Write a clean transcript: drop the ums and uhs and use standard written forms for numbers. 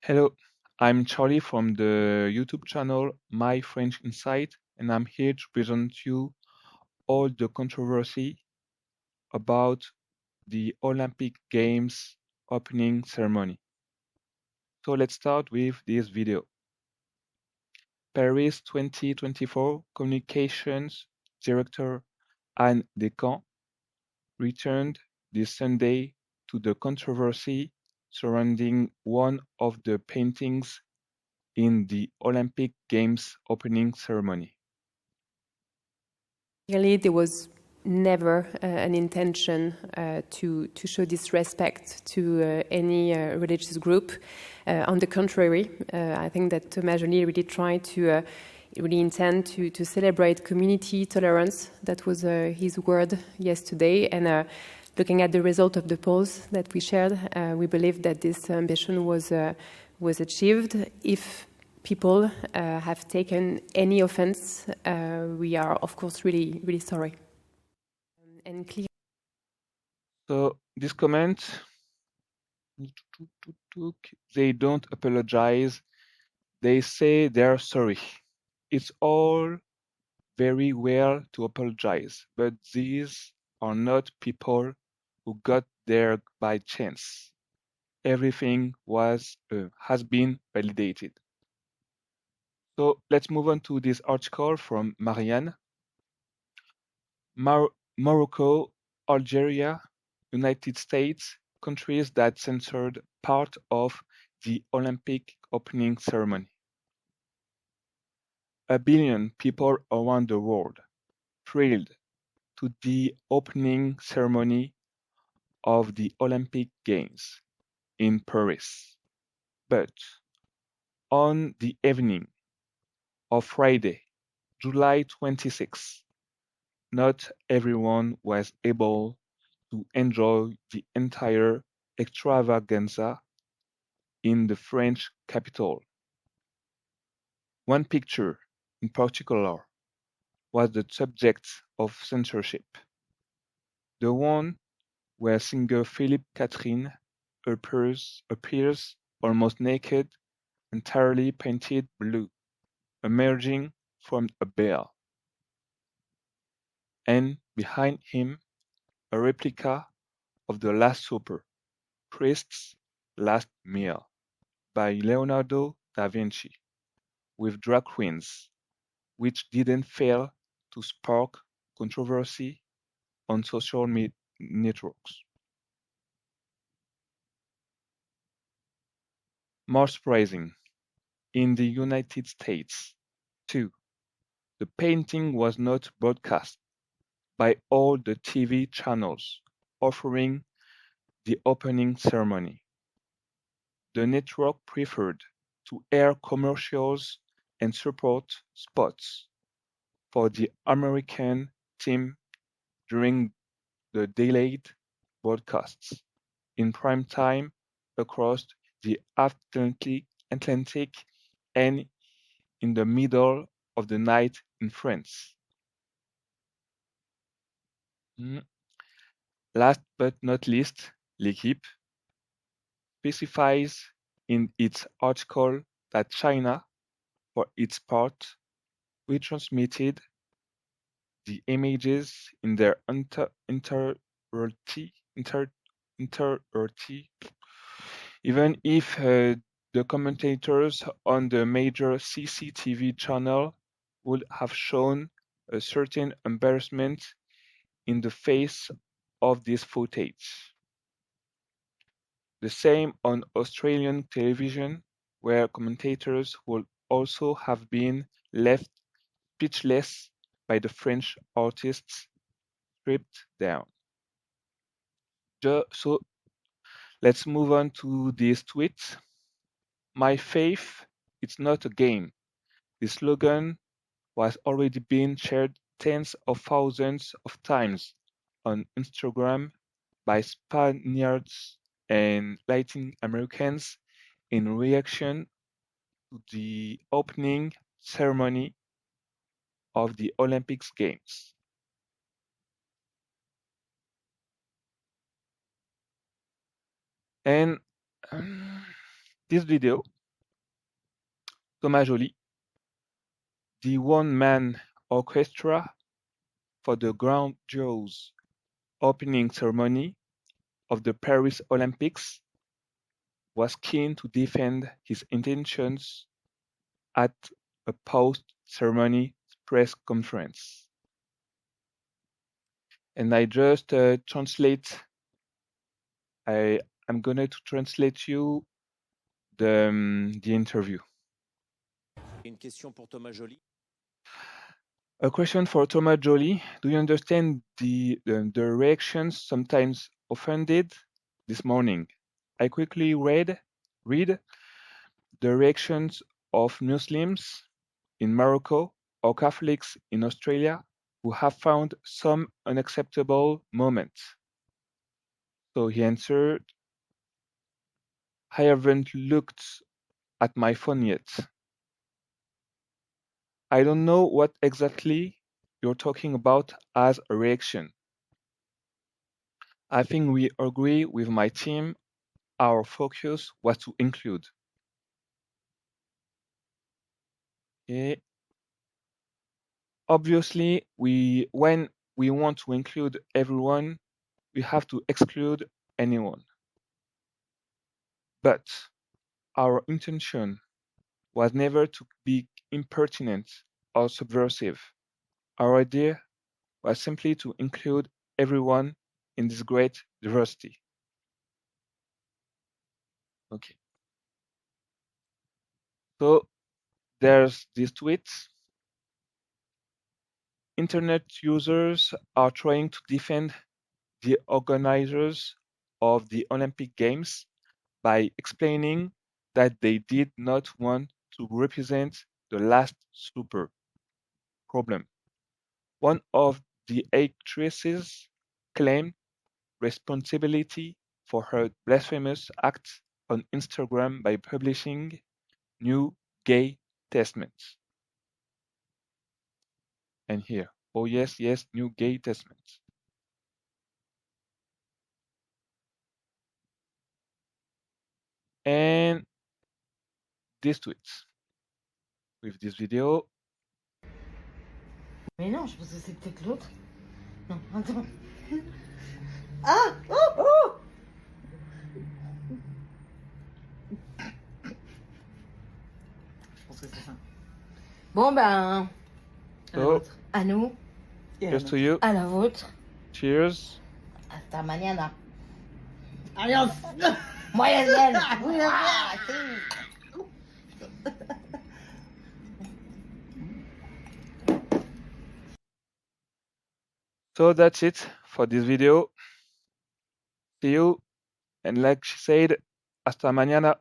Hello, I'm Charlie from the YouTube channel My French Insight, and I'm here to present you all the controversy about the Olympic Games opening ceremony. So let's start with this video. Paris 2024 Communications Director Anne Descamps returned this Sunday to the controversy surrounding one of the paintings in the Olympic Games opening ceremony. Clearly, there was never an intention to show disrespect to any religious group. On the contrary, I think that Thomas Joly really tried to really intend to celebrate community tolerance. That was his word yesterday. And looking at the result of the polls that we shared, we believe that this ambition was achieved. If people have taken any offense, we are, of course, really, really sorry. And clear. So this comment, they don't apologize. They say they're sorry. It's all very well to apologize, but these are not people who got there by chance. Everything has been validated. So let's move on to this article from Marianne. Morocco, Algeria, United States, countries that censored part of the Olympic opening ceremony. 1 billion people around the world thrilled to the opening ceremony of the Olympic Games in Paris. But on the evening of Friday, July 26, not everyone was able to enjoy the entire extravaganza in the French capital. One picture, in particular, was the subject of censorship. The one where singer Philippe Catherine appears almost naked, entirely painted blue, emerging from a bell. And behind him, a replica of The Last Supper, Christ's Last Meal, by Leonardo da Vinci, with drag queens, which didn't fail to spark controversy on social networks. More surprising, in the United States, too, the painting was not broadcast by all the TV channels offering the opening ceremony. The network preferred to air commercials and support spots for the American team during the delayed broadcasts in prime time across the Atlantic and in the middle of the night in France. Last but not least, L'Équipe specifies in its article that China, for its part, retransmitted the images in their entirety, even if the commentators on the major CCTV channel would have shown a certain embarrassment in the face of this footage. The same on Australian television, where commentators would also have been left speechless by the French artists stripped down. So let's move on to this tweet. My faith, it's not a game. The slogan was already being shared tens of thousands of times on Instagram by Spaniards and Latin Americans in reaction to the opening ceremony of the Olympics Games. And this video Thomas Joly, the one-man orchestra for the grandiose opening ceremony of the Paris Olympics, was keen to defend his intentions at a post-ceremony press conference. And I just translate. I'm going to translate you the interview. Une question pour Thomas Joly. A question for Thomas Joly. Do you understand the reactions sometimes offended this morning? I quickly read the reactions of Muslims in Morocco or Catholics in Australia who have found some unacceptable moments. So he answered, I haven't looked at my phone yet. I don't know what exactly you're talking about as a reaction. I think we agree with my team. Our focus was to include. Okay. Obviously, when we want to include everyone, we have to exclude anyone. But our intention was never to be impertinent or subversive. Our idea was simply to include everyone in this great diversity. Okay. So there's this tweet. Internet users are trying to defend the organizers of the Olympic Games by explaining that they did not want to represent the last super. Problem. One of the actresses claimed responsibility for her blasphemous act on Instagram by publishing New Gay Testament. And here, oh yes, New Gay Testament. And this tweet with this video. Mais non, je pense que c'est peut-être l'autre. Non, attends. Ah! Oh! Oh! Je pense que c'est ça. Bon ben. À la So, vôtre. À nous. Et à la here's to nôtre. you. À la vôtre. Cheers. Hasta mañana. Adiós. Muy bien. Muy bien. So that's it for this video. See you. And like she said, hasta mañana.